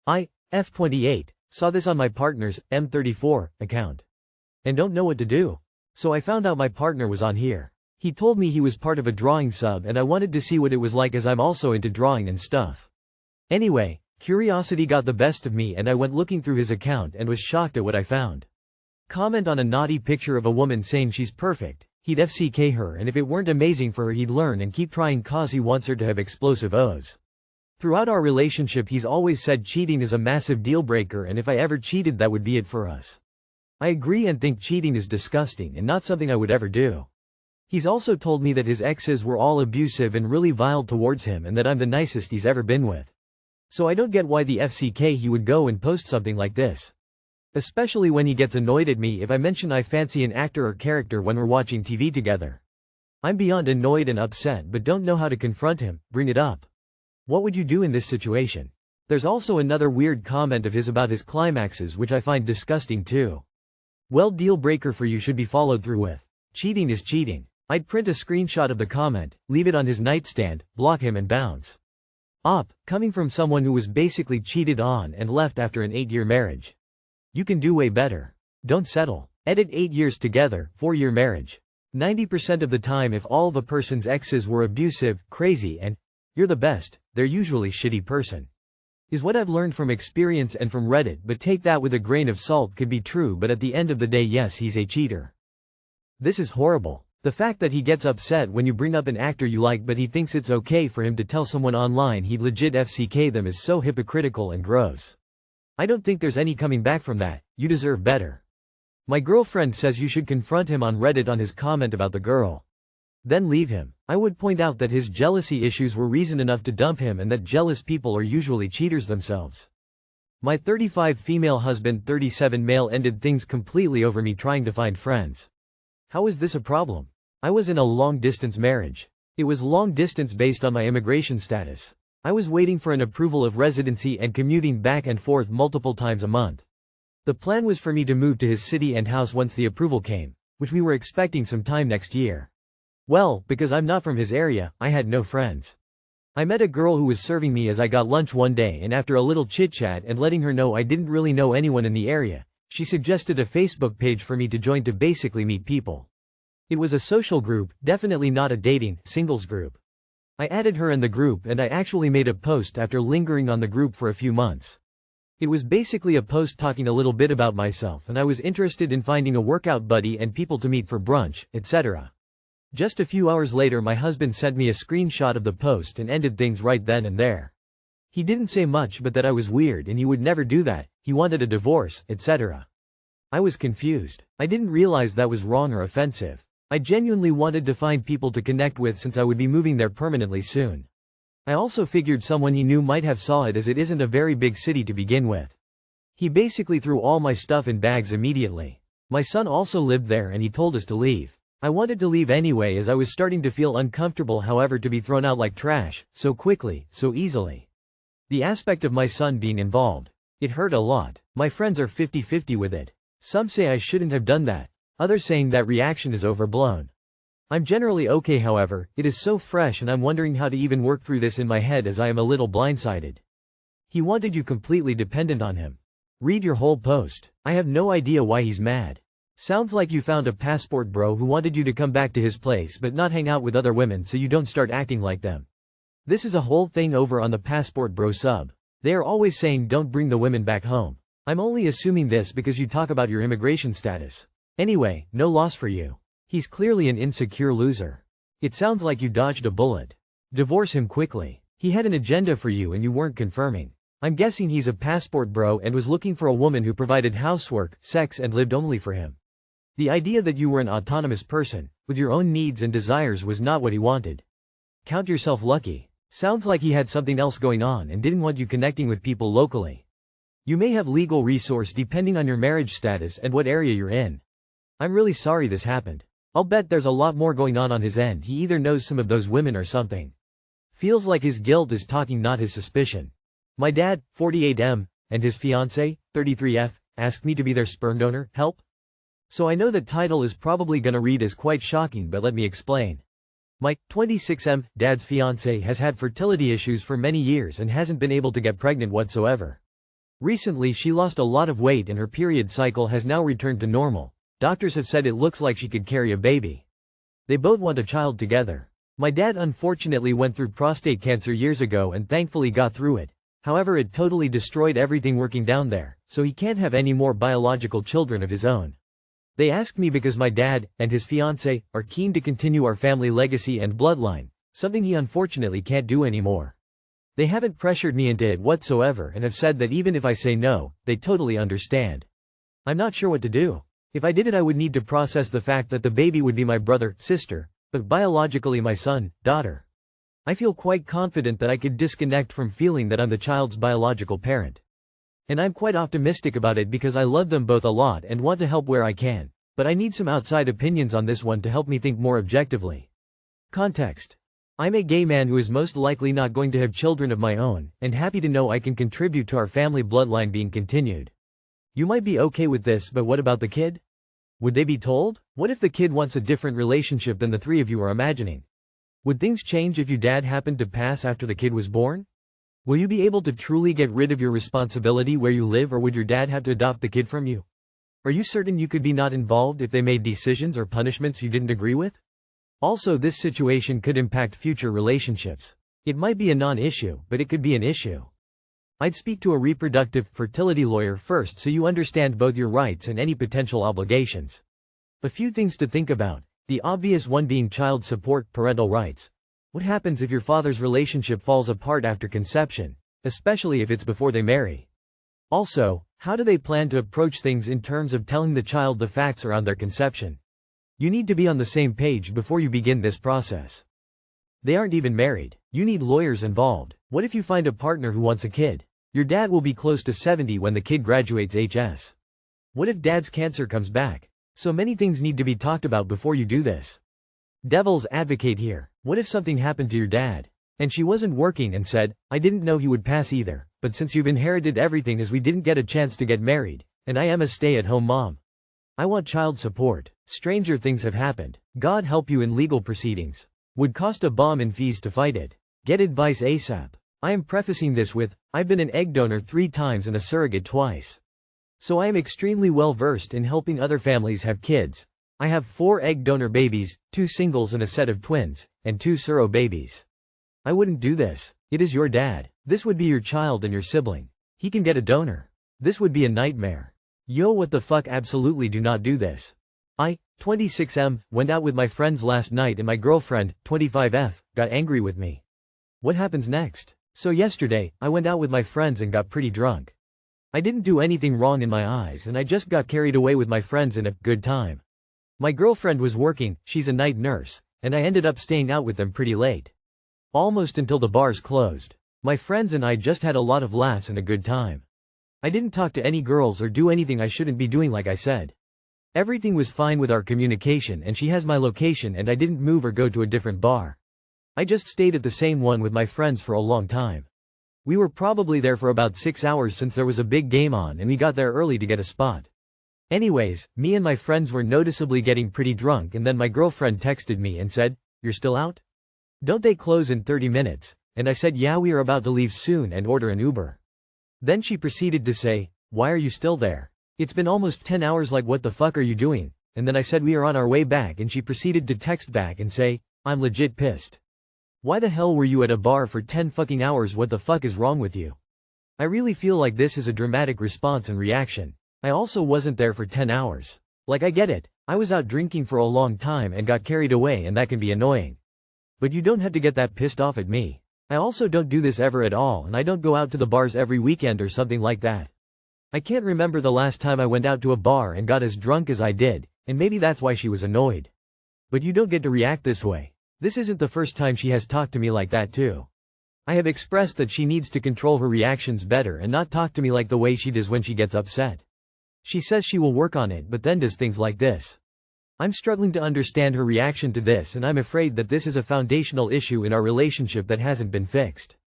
I, F28, saw this on my partner's, M34, account. And don't know what to do. So I found out my partner was on here. He told me he was part of a drawing sub and I wanted to see what it was like as I'm also into drawing and stuff. Anyway, curiosity got the best of me and I went looking through his account and was shocked at what I found. Comment on a naughty picture of a woman saying she's perfect, he'd FCK her, and if it weren't amazing for her he'd learn and keep trying cause he wants her to have explosive O's. Throughout our relationship he's always said cheating is a massive deal breaker and if I ever cheated that would be it for us. I agree and think cheating is disgusting and not something I would ever do. He's also told me that his exes were all abusive and really vile towards him and that I'm the nicest he's ever been with. So I don't get why the FCK he would go and post something like this. Especially when he gets annoyed at me if I mention I fancy an actor or character when we're watching TV together. I'm beyond annoyed and upset but don't know how to confront him, bring it up. What would you do in this situation? There's also another weird comment of his about his climaxes which I find disgusting too. Well, deal breaker for you should be followed through with. Cheating is cheating. I'd print a screenshot of the comment, leave it on his nightstand, block him and bounce. Coming from someone who was basically cheated on and left after an 8-year marriage. You can do way better. Don't settle. Edit 8 years together, 4-year marriage. 90% of the time if all of a person's exes were abusive, crazy and you're the best, they're usually shitty person. Is what I've learned from experience and from Reddit, but take that with a grain of salt, could be true but at the end of the day yes he's a cheater. This is horrible. The fact that he gets upset when you bring up an actor you like but he thinks it's okay for him to tell someone online he'd legit FCK them is so hypocritical and gross. I don't think there's any coming back from that, you deserve better. My girlfriend says you should confront him on Reddit on his comment about the girl. Then leave him. I would point out that his jealousy issues were reason enough to dump him and that jealous people are usually cheaters themselves. My 35 female husband 37 male ended things completely over me trying to find friends. How is this a problem? I was in a long-distance marriage. It was long-distance based on my immigration status. I was waiting for an approval of residency and commuting back and forth multiple times a month. The plan was for me to move to his city and house once the approval came, which we were expecting sometime next year. Well, because I'm not from his area, I had no friends. I met a girl who was serving me as I got lunch one day and after a little chit-chat and letting her know I didn't really know anyone in the area, she suggested a Facebook page for me to join to basically meet people. It was a social group, definitely not a dating, singles group. I added her in the group and I actually made a post after lingering on the group for a few months. It was basically a post talking a little bit about myself and I was interested in finding a workout buddy and people to meet for brunch, etc. Just a few hours later my husband sent me a screenshot of the post and ended things right then and there. He didn't say much but that I was weird and he would never do that, he wanted a divorce, etc. I was confused. I didn't realize that was wrong or offensive. I genuinely wanted to find people to connect with since I would be moving there permanently soon. I also figured someone he knew might have saw it as it isn't a very big city to begin with. He basically threw all my stuff in bags immediately. My son also lived there and he told us to leave. I wanted to leave anyway as I was starting to feel uncomfortable, however, to be thrown out like trash, so quickly, so easily. The aspect of my son being involved. It hurt a lot. My friends are 50-50 with it. Some say I shouldn't have done that. Others saying that reaction is overblown. I'm generally okay, however, it is so fresh and I'm wondering how to even work through this in my head as I am a little blindsided. He wanted you completely dependent on him. Read your whole post. I have no idea why he's mad. Sounds like you found a passport bro who wanted you to come back to his place but not hang out with other women so you don't start acting like them. This is a whole thing over on the passport bro sub. They are always saying don't bring the women back home. I'm only assuming this because you talk about your immigration status. Anyway, no loss for you. He's clearly an insecure loser. It sounds like you dodged a bullet. Divorce him quickly. He had an agenda for you and you weren't confirming. I'm guessing he's a passport bro and was looking for a woman who provided housework, sex and lived only for him. The idea that you were an autonomous person, with your own needs and desires was not what he wanted. Count yourself lucky. Sounds like he had something else going on and didn't want you connecting with people locally. You may have legal resource depending on your marriage status and what area you're in. I'm really sorry this happened. I'll bet there's a lot more going on his end. He either knows some of those women or something. Feels like his guilt is talking, not his suspicion. My dad, 48M, and his fiancée, 33F, asked me to be their sperm donor, help? So I know the title is probably gonna read as quite shocking, but let me explain. My 26M, dad's fiancée, has had fertility issues for many years and hasn't been able to get pregnant whatsoever. Recently she lost a lot of weight and her period cycle has now returned to normal. Doctors have said it looks like she could carry a baby. They both want a child together. My dad unfortunately went through prostate cancer years ago and thankfully got through it. However, it totally destroyed everything working down there, so he can't have any more biological children of his own. They asked me because my dad and his fiancée are keen to continue our family legacy and bloodline, something he unfortunately can't do anymore. They haven't pressured me into it whatsoever and have said that even if I say no, they totally understand. I'm not sure what to do. If I did it, I would need to process the fact that the baby would be my brother, sister, but biologically my son, daughter. I feel quite confident that I could disconnect from feeling that I'm the child's biological parent. And I'm quite optimistic about it because I love them both a lot and want to help where I can, but I need some outside opinions on this one to help me think more objectively. Context. I'm a gay man who is most likely not going to have children of my own, and happy to know I can contribute to our family bloodline being continued. You might be okay with this, but what about the kid? Would they be told? What if the kid wants a different relationship than the three of you are imagining? Would things change if your dad happened to pass after the kid was born? Will you be able to truly get rid of your responsibility where you live, or would your dad have to adopt the kid from you? Are you certain you could be not involved if they made decisions or punishments you didn't agree with? Also, this situation could impact future relationships. It might be a non-issue, but it could be an issue. I'd speak to a reproductive fertility lawyer first so you understand both your rights and any potential obligations. A few things to think about. The obvious one being child support, parental rights. What happens if your father's relationship falls apart after conception, especially if it's before they marry? Also, how do they plan to approach things in terms of telling the child the facts around their conception? You need to be on the same page before you begin this process. They aren't even married. You need lawyers involved. What if you find a partner who wants a kid? Your dad will be close to 70 when the kid graduates HS. What if dad's cancer comes back? So many things need to be talked about before you do this. Devil's advocate here. What if something happened to your dad, and she wasn't working and said, I didn't know he would pass either, but since you've inherited everything as we didn't get a chance to get married, and I am a stay-at-home mom. I want child support. Stranger things have happened. God help you in legal proceedings. Would cost a bomb in fees to fight it. Get advice ASAP. I am prefacing this with, I've been an egg donor 3 times and a surrogate twice. So I am extremely well versed in helping other families have kids. I have 4 egg donor babies, 2 singles and a set of twins, and 2 surro babies. I wouldn't do this. It is your dad. This would be your child and your sibling. He can get a donor. This would be a nightmare. Yo, what the fuck, absolutely do not do this. I, 26M, went out with my friends last night and my girlfriend, 25F, got angry with me. What happens next? So yesterday, I went out with my friends and got pretty drunk. I didn't do anything wrong in my eyes and I just got carried away with my friends in a good time. My girlfriend was working, she's a night nurse, and I ended up staying out with them pretty late. Almost until the bars closed. My friends and I just had a lot of laughs and a good time. I didn't talk to any girls or do anything I shouldn't be doing like I said. Everything was fine with our communication and she has my location and I didn't move or go to a different bar. I just stayed at the same one with my friends for a long time. We were probably there for about 6 hours since there was a big game on and we got there early to get a spot. Anyways, me and my friends were noticeably getting pretty drunk and then my girlfriend texted me and said, "You're still out? Don't they close in 30 minutes? And I said, yeah, we are about to leave soon and order an Uber. Then she proceeded to say, why are you still there? It's been almost 10 hours, like what the fuck are you doing? And then I said we are on our way back and she proceeded to text back and say, I'm legit pissed. Why the hell were you at a bar for 10 fucking hours? What the fuck is wrong with you? I really feel like this is a dramatic response and reaction. I also wasn't there for 10 hours. Like, I get it. I was out drinking for a long time and got carried away and that can be annoying. But you don't have to get that pissed off at me. I also don't do this ever at all and I don't go out to the bars every weekend or something like that. I can't remember the last time I went out to a bar and got as drunk as I did, and maybe that's why she was annoyed. But you don't get to react this way. This isn't the first time she has talked to me like that too. I have expressed that she needs to control her reactions better and not talk to me like the way she does when she gets upset. She says she will work on it but then does things like this. I'm struggling to understand her reaction to this and I'm afraid that this is a foundational issue in our relationship that hasn't been fixed.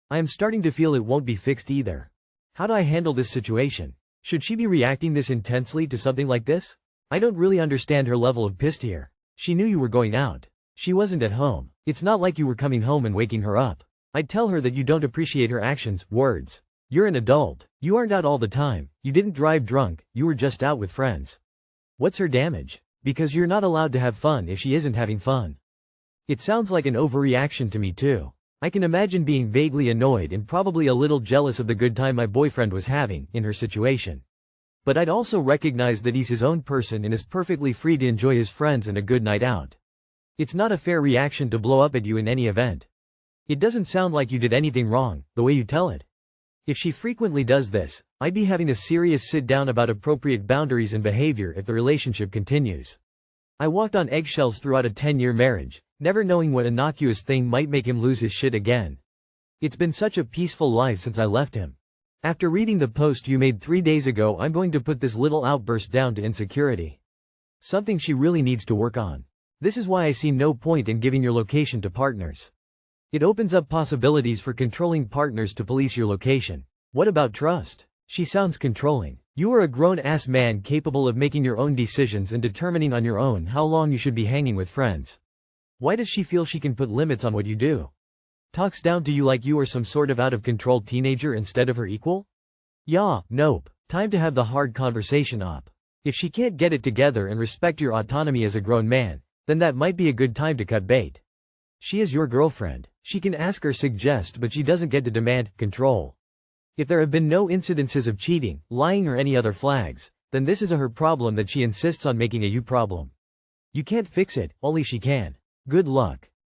I am starting to feel it won't be fixed either. How do I handle this situation? Should she be reacting this intensely to something like this? I don't really understand her level of pissed here. She knew you were going out. She wasn't at home. It's not like you were coming home and waking her up. I'd tell her that you don't appreciate her actions, words. You're an adult. You aren't out all the time. You didn't drive drunk, you were just out with friends. What's her damage? Because you're not allowed to have fun if she isn't having fun. It sounds like an overreaction to me too. I can imagine being vaguely annoyed and probably a little jealous of the good time my boyfriend was having, in her situation. But I'd also recognize that he's his own person and is perfectly free to enjoy his friends and a good night out. It's not a fair reaction to blow up at you in any event. It doesn't sound like you did anything wrong, the way you tell it. If she frequently does this, I'd be having a serious sit-down about appropriate boundaries and behavior if the relationship continues. I walked on eggshells throughout a 10-year marriage, never knowing what innocuous thing might make him lose his shit again. It's been such a peaceful life since I left him. After reading the post you made 3 days ago, I'm going to put this little outburst down to insecurity. Something she really needs to work on. This is why I see no point in giving your location to partners. It opens up possibilities for controlling partners to police your location. What about trust? She sounds controlling. You are a grown-ass man capable of making your own decisions and determining on your own how long you should be hanging with friends. Why does she feel she can put limits on what you do? Talks down to you like you are some sort of out-of-control teenager instead of her equal? Yeah, nope. Time to have the hard conversation up. If she can't get it together and respect your autonomy as a grown man, then that might be a good time to cut bait. She is your girlfriend. She can ask or suggest, but she doesn't get to demand control. If there have been no incidences of cheating, lying or any other flags, then this is a her problem that she insists on making a you problem. You can't fix it, only she can. Good luck.